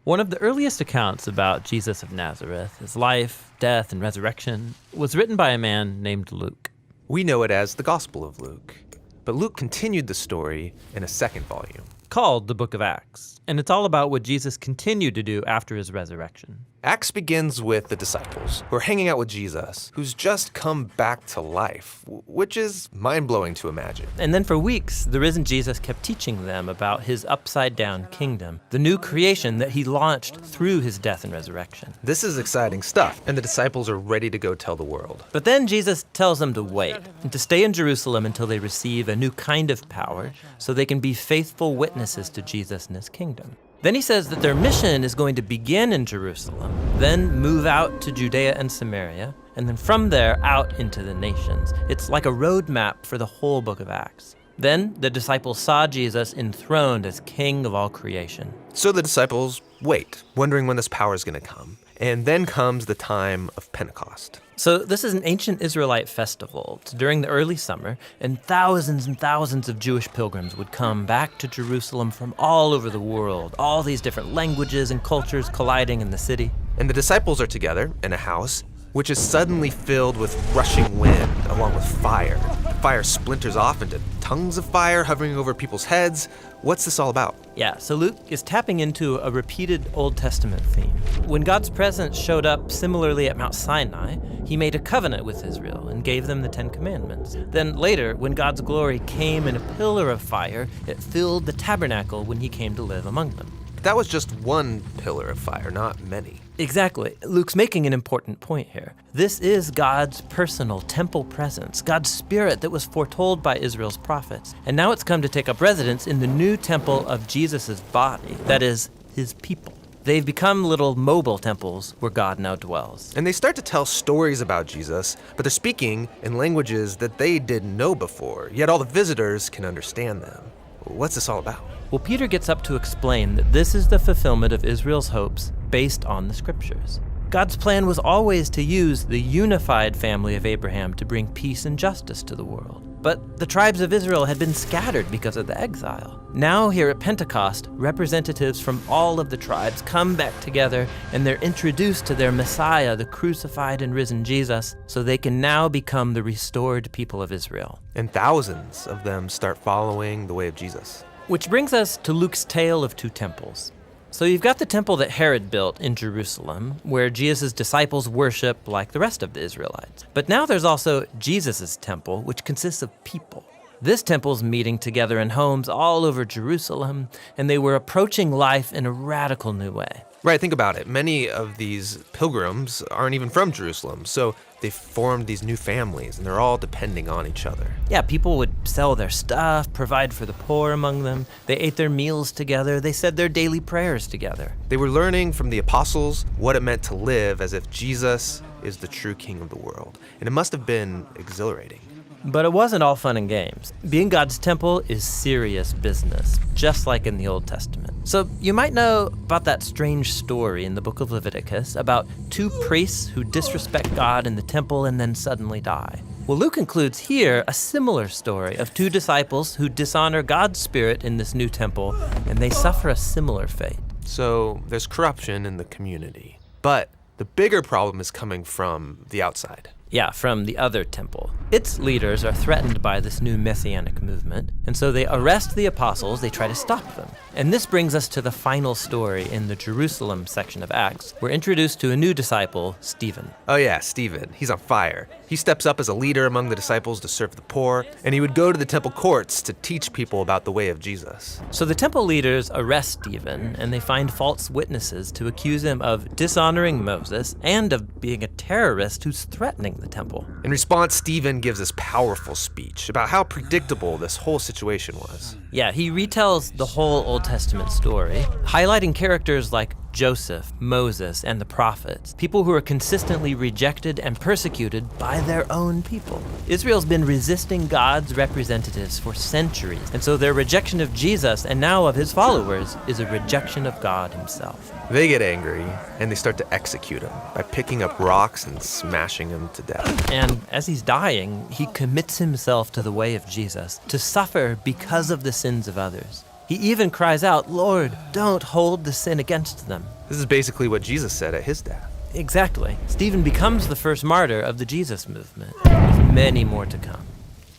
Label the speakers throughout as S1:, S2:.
S1: One of the earliest accounts about Jesus of Nazareth, his life, death, and resurrection, was written by a man named Luke.
S2: We know it as the Gospel of Luke, but Luke continued the story in a second volume,
S1: Called the Book of Acts, and it's all about what Jesus continued to do after his resurrection.
S2: Acts begins with the disciples who are hanging out with Jesus, who's just come back to life, which is mind-blowing to imagine.
S1: And then for weeks, the risen Jesus kept teaching them about his upside-down kingdom, the new creation that he launched through his death and resurrection.
S2: This is exciting stuff, and the disciples are ready to go tell the world.
S1: But then Jesus tells them to wait and to stay in Jerusalem until they receive a new kind of power so they can be faithful witnesses to Jesus and his kingdom. Then he says that their mission is going to begin in Jerusalem, then move out to Judea and Samaria, and then from there out into the nations. It's like a roadmap for the whole book of Acts. Then the disciples saw Jesus enthroned as king of all creation.
S2: So the disciples wait, wondering when this power is going to come. And then comes the time of Pentecost.
S1: So this is an ancient Israelite festival. It's during the early summer, and thousands of Jewish pilgrims would come back to Jerusalem from all over the world, all these different languages and cultures colliding in the city.
S2: And the disciples are together in a house, which is suddenly filled with rushing wind along with fire. Fire splinters off into tongues of fire hovering over people's heads. What's this all about?
S1: Yeah, so Luke is tapping into a repeated Old Testament theme. When God's presence showed up similarly at Mount Sinai, he made a covenant with Israel and gave them the Ten Commandments. Then later, when God's glory came in a pillar of fire, it filled the tabernacle when he came to live among them.
S2: But that was just one pillar of fire, not many.
S1: Exactly. Luke's making an important point here. This is God's personal temple presence, God's spirit that was foretold by Israel's prophets. And now it's come to take up residence in the new temple of Jesus' body, that is, his people. They've become little mobile temples where God now dwells.
S2: And they start to tell stories about Jesus, but they're speaking in languages that they didn't know before, yet all the visitors can understand them. What's this all about?
S1: Well, Peter gets up to explain that this is the fulfillment of Israel's hopes based on the scriptures. God's plan was always to use the unified family of Abraham to bring peace and justice to the world. But the tribes of Israel had been scattered because of the exile. Now here at Pentecost, representatives from all of the tribes come back together and they're introduced to their Messiah, the crucified and risen Jesus, so they can now become the restored people of Israel.
S2: And thousands of them start following the way of Jesus.
S1: Which brings us to Luke's tale of two temples. So you've got the temple that Herod built in Jerusalem, where Jesus' disciples worship like the rest of the Israelites. But now there's also Jesus' temple, which consists of people. This temple's meeting together in homes all over Jerusalem, and they were approaching life in a radical new way.
S2: Right, think about it. Many of these pilgrims aren't even from Jerusalem, so they've formed these new families, and they're all depending on each other.
S1: Yeah, people would sell their stuff, provide for the poor among them. They ate their meals together. They said their daily prayers together.
S2: They were learning from the apostles what it meant to live as if Jesus is the true king of the world, and it must have been exhilarating.
S1: But it wasn't all fun and games. Being God's temple is serious business, just like in the Old Testament. So you might know about that strange story in the book of Leviticus about two priests who disrespect God in the temple and then suddenly die. Well, Luke includes here a similar story of two disciples who dishonor God's spirit in this new temple, and they suffer a similar fate.
S2: So there's corruption in the community. But the bigger problem is coming from the outside.
S1: Yeah, from the other temple. Its leaders are threatened by this new messianic movement, and so they arrest the apostles, they try to stop them. And this brings us to the final story in the Jerusalem section of Acts. We're introduced to a new disciple, Stephen.
S2: Oh yeah, Stephen. He's on fire. He steps up as a leader among the disciples to serve the poor, and he would go to the temple courts to teach people about the way of Jesus.
S1: So the temple leaders arrest Stephen, and they find false witnesses to accuse him of dishonoring Moses and of being a terrorist who's threatening the temple.
S2: In response, Stephen gives this powerful speech about how predictable this whole situation was.
S1: Yeah, he retells the whole Old Testament story, highlighting characters like Joseph, Moses, and the prophets, people who are consistently rejected and persecuted by their own people. Israel's been resisting God's representatives for centuries, and so their rejection of Jesus and now of his followers is a rejection of God himself.
S2: They get angry, and they start to execute him by picking up rocks and smashing him to death.
S1: And as he's dying, he commits himself to the way of Jesus, to suffer because of the sins of others. He even cries out, "Lord, don't hold the sin against them."
S2: This is basically what Jesus said at his death.
S1: Exactly. Stephen becomes the first martyr of the Jesus movement, with many more to come.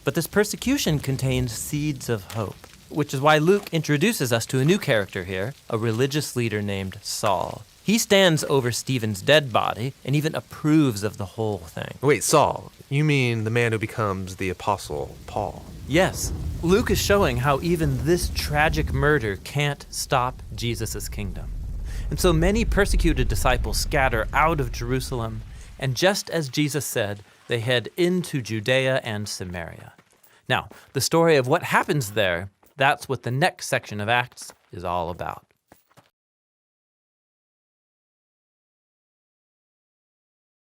S1: But this persecution contains seeds of hope, which is why Luke introduces us to a new character here, a religious leader named Saul. He stands over Stephen's dead body and even approves of the whole thing.
S2: Wait, Saul, you mean the man who becomes the Apostle Paul?
S1: Yes, Luke is showing how even this tragic murder can't stop Jesus' kingdom. And so many persecuted disciples scatter out of Jerusalem, and just as Jesus said, they head into Judea and Samaria. Now, the story of what happens there, that's what the next section of Acts is all about.